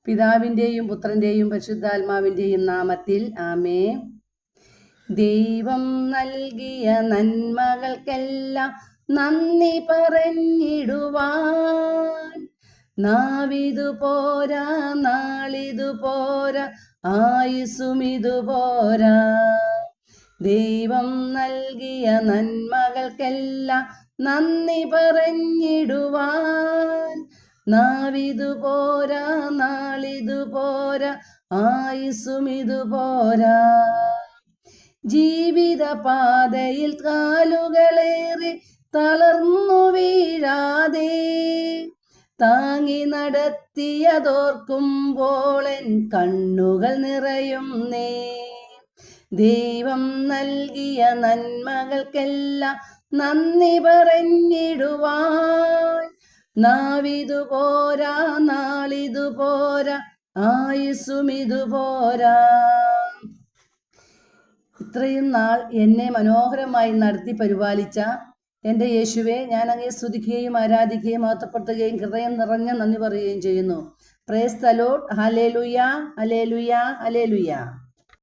പിതാവിൻ്റെയും പുത്രൻ്റെയും പരിശുദ്ധാത്മാവിൻ്റെയും നാമത്തിൽ ആമേൻ. ദൈവം നൽകിയ നന്മകൾക്കെല്ലാം നന്ദി പറഞ്ഞിടുവാൻ നാവിതു പോരാ, നാളിതു പോരാ, ആയുസ്സുമിതു പോരാ. ദൈവം നൽകിയ നന്മകൾക്കെല്ലാം നന്ദി പറഞ്ഞിടുവാൻ നാവിതു പോരാ, നാളിതു പോരാ, ആയുസ്സുമിതു പോരാ. ജീവിത പാതയിൽ കാലുകളേറി തളർന്നു വീഴാതെ താങ്ങി നടത്തിയതോർക്കുമ്പോൾ എൻ കണ്ണുകൾ നിറയുന്നേ. ദൈവം നൽകിയ നന്മകൾക്കെല്ലാം നന്ദി പറഞ്ഞിടുവാൻ നാവിതു പോരാ, നാളിതു പോരാ, ആയുസ്സുമിതു പോരാ. ഇത്രയും നാൾ എന്നെ മനോഹരമായി നടത്തി പരിപാലിച്ച എൻ്റെ യേശുവെ, ഞാൻ അങ്ങയെ സ്തുതിക്കുകയും ആരാധിക്കുകയും മഹത്വപ്പെടുത്തുകയും ഹൃദയം നിറഞ്ഞ നന്ദി പറയുകയും ചെയ്യുന്നു. Praise the Lord. Hallelujah, hallelujah, hallelujah.